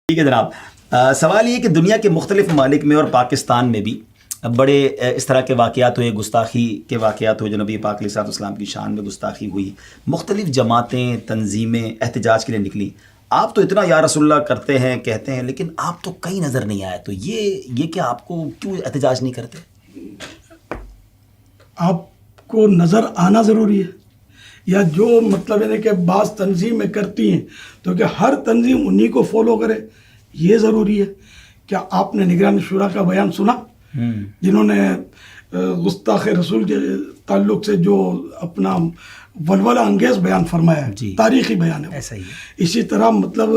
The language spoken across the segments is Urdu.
ٹھیک ہے جناب، سوال یہ کہ دنیا کے مختلف ممالک میں اور پاکستان میں بھی بڑے اس طرح کے واقعات ہوئے، گستاخی کے واقعات ہوئے، جو نبی پاک علیہ الصلوۃ والسلام کی شان میں گستاخی ہوئی، مختلف جماعتیں تنظیمیں احتجاج کے لیے نکلی. آپ تو اتنا یا رسول اللہ کرتے ہیں کہتے ہیں، لیکن آپ تو کہیں نظر نہیں آئے، تو یہ کہ آپ کو کیوں احتجاج نہیں کرتے؟ آپ کو نظر آنا ضروری ہے، یا جو مطلب ہے کہ بعض تنظیمیں کرتی ہیں تو کہ ہر تنظیم انہی کو فالو کرے، یہ ضروری ہے. کیا آپ نے نگران شورا کا بیان سنا، جنہوں نے گستاخ رسول کے تعلق سے جو اپنا ولولہ انگیز بیان فرمایا ہے؟ جی، تاریخی بیان ہے. ایسا ہی ہے. اسی طرح مطلب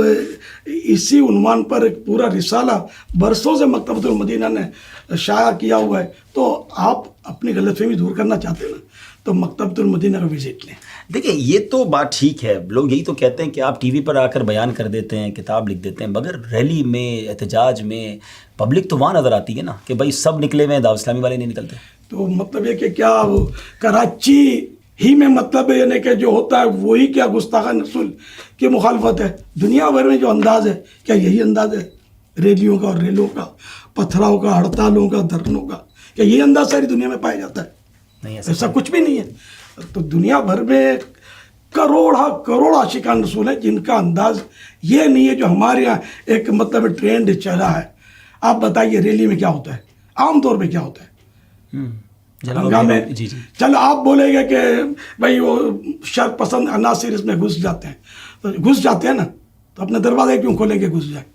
اسی عنوان پر ایک پورا رسالہ برسوں سے مکتبۃ المدینہ نے شائع کیا ہوا ہے. تو آپ اپنی غلط فہمی دور کرنا چاہتے ہیں نا، تو مکتبۃ المدینہ کا وزٹ لیں. دیکھیں، یہ تو بات ٹھیک ہے، لوگ یہی تو کہتے ہیں کہ آپ ٹی وی پر آ کر بیان کر دیتے ہیں، کتاب لکھ دیتے ہیں، مگر ریلی میں، احتجاج میں پبلک تو وہاں نظر آتی ہے نا، کہ بھائی سب نکلے ہوئے ہیں، دعوت اسلامی والے نہیں نکلتے. تو مطلب یہ کہ کیا کراچی ہی میں مطلب یعنی کہ جو ہوتا ہے وہی کیا گستاخان رسول کی مخالفت ہے؟ دنیا بھر میں جو انداز ہے، کیا یہی انداز ہے ریلیوں کا اور ریلوں کا، پتھراؤں کا، ہڑتالوں کا، دھرنوں کا؟ کیا یہ انداز ساری دنیا میں پایا جاتا ہے؟ نہیں، ایسا کچھ بھی نہیں ہے. تو دنیا بھر میں کروڑ عاشقان رسول ہیں جن کا انداز یہ نہیں ہے جو ہمارے یہاں ایک مطلب ٹرینڈ چلا ہے. آپ بتائیے ریلی میں کیا ہوتا ہے، عام طور پہ کیا ہوتا ہے؟ ہنگامے. جی. چلو آپ بولیں گے کہ بھائی وہ شر پسند عناصر اس میں گھس جاتے ہیں، تو گھس جاتے ہیں نا، تو اپنے دروازے کیوں کھولیں گے گھس جائیں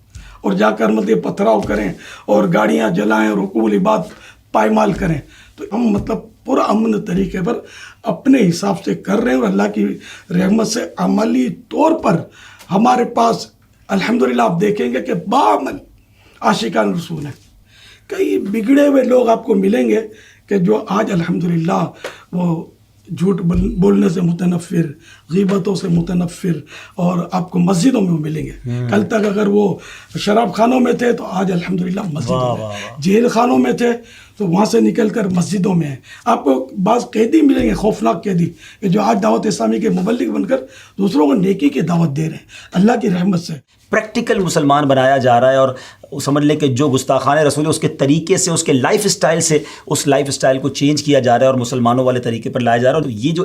اور جا کر مطلب پتھراؤ کریں اور گاڑیاں جلائیں اور حقوق العباد پائمال کریں؟ تو ہم مطلب پورا امن طریقے پر اپنے حساب سے کر رہے ہیں، اور اللہ کی رحمت سے عملی طور پر ہمارے پاس الحمدللہ آپ دیکھیں گے کہ باعمل عاشقان رسول ہیں. کئی بگڑے ہوئے لوگ آپ کو ملیں گے کہ جو آج الحمدللہ وہ جھوٹ بولنے سے متنفر، غیبتوں سے متنفر، اور آپ کو مسجدوں میں وہ ملیں گے. کل تک اگر وہ شراب خانوں میں تھے تو آج الحمدللہ مسجدوں میں، جیل خانوں میں تھے تو وہاں سے نکل کر مسجدوں میں ہیں. آپ کو بعض قیدی ملیں گے، خوفناک قیدی، کہ جو آج دعوت اسلامی کے مبلغ بن کر دوسروں کو نیکی کی دعوت دے رہے ہیں اللہ کی رحمت سے. پریکٹیکل مسلمان بنایا جا رہا ہے، اور سمجھ لیں کہ جو گستاخان رسول ہے اس کے طریقے سے، اس کے لائف اسٹائل سے، اس لائف اسٹائل کو چینج کیا جا رہا ہے اور مسلمانوں والے طریقے پر لایا جا رہا ہے. اور یہ جو